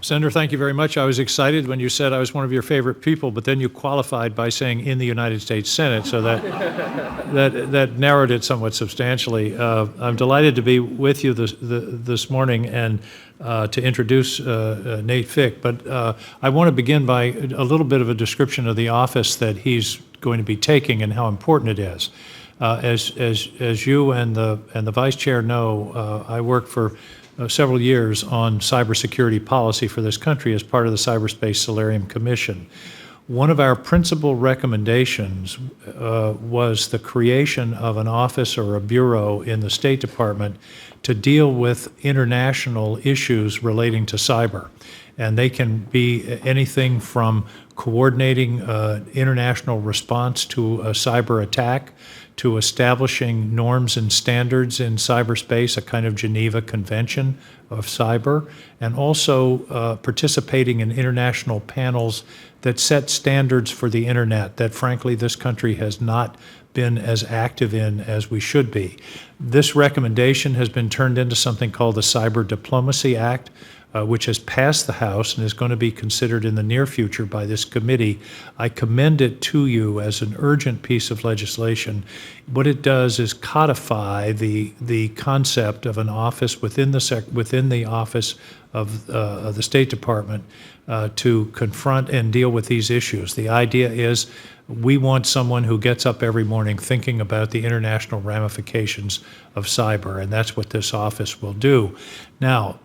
Senator, thank you very much. I was excited when you said I was one of your favorite people, but then you qualified by saying in the United States Senate, so that narrowed it somewhat substantially. I'm delighted to be with you this morning and to introduce Nate Fick, but I want to begin by a little bit of a description of the office that he's going to be taking and how important it is. As you and the Vice Chair know, I worked for several years on cybersecurity policy for this country as part of the Cyberspace Solarium Commission. One of our principal recommendations was the creation of an office or a bureau in the State Department to deal with international issues relating to cyber. And they can be anything from coordinating international response to a cyber attack, to establishing norms and standards in cyberspace, a kind of Geneva Convention of cyber, and also participating in international panels that set standards for the internet that frankly this country has not been as active in as we should be. This recommendation has been turned into something called the Cyber Diplomacy Act, which has passed the House and is going to be considered in the near future by this committee. I commend it to you as an urgent piece of legislation. What it does is codify the concept of an office within the office of the State Department to confront and deal with these issues. The idea is we want someone who gets up every morning thinking about the international ramifications of cyber, and that's what this office will do. Now,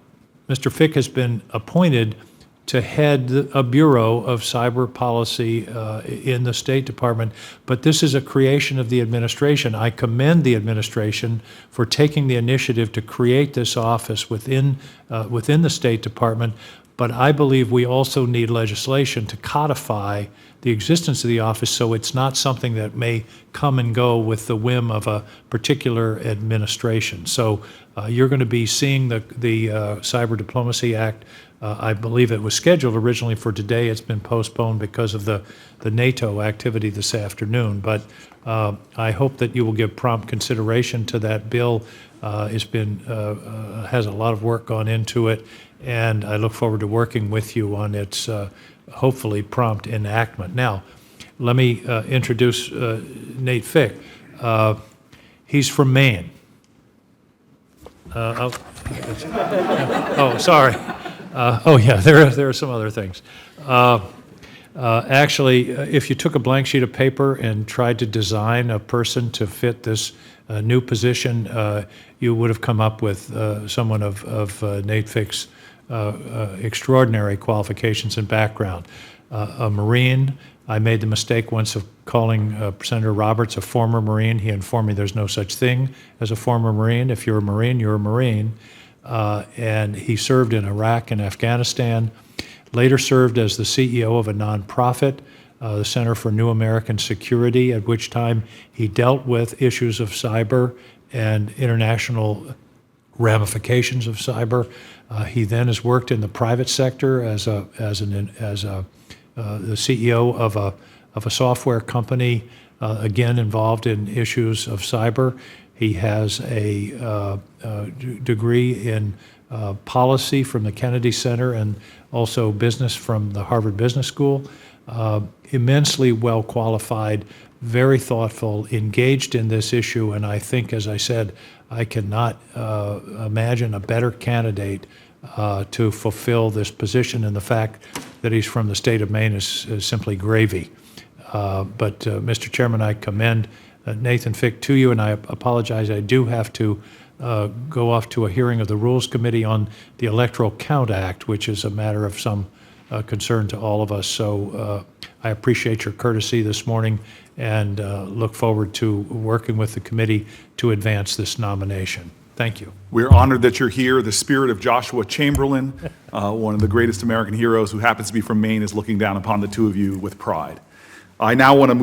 Mr. Fick has been appointed to head a bureau of cyber policy in the State Department, but this is a creation of the administration. I commend the administration for taking the initiative to create this office within the State Department, but I believe we also need legislation to codify the existence of the office so it's not something that may come and go with the whim of a particular administration. So you're going to be seeing the Cyber Diplomacy Act. I believe it was scheduled originally for today. It's been postponed because of the NATO activity this afternoon. But I hope that you will give prompt consideration to that bill. Has a lot of work gone into it, and I look forward to working with you on its hopefully prompt enactment. Now, let me introduce Nate Fick. He's from Maine. Oh, sorry. Oh, yeah, there are some other things. Actually, if you took a blank sheet of paper and tried to design a person to fit this new position, you would have come up with someone of Nate Fick's extraordinary qualifications and background. A Marine. I made the mistake once of calling Senator Roberts a former Marine. He informed me there's no such thing as a former Marine. If you're a Marine, you're a Marine. And he served in Iraq and Afghanistan, later served as the CEO of a nonprofit, the Center for New American Security, at which time he dealt with issues of cyber and international ramifications of cyber. He then has worked in the private sector as the CEO of a software company, again involved in issues of cyber. He has a degree in policy from the Kennedy Center and also business from the Harvard Business School. Immensely well qualified, very thoughtful, engaged in this issue, and I think, as I said, I cannot imagine a better candidate to fulfill this position, and the fact that he's from the state of Maine is simply gravy. But Mr. Chairman, I commend Nathan Fick to you, and I apologize, I do have to go off to a hearing of the Rules Committee on the Electoral Count Act, which is a matter of some concern to all of us. So I appreciate your courtesy this morning and look forward to working with the committee to advance this nomination. Thank you. We're honored that you're here. The spirit of Joshua Chamberlain, one of the greatest American heroes who happens to be from Maine, is looking down upon the two of you with pride. I now want to move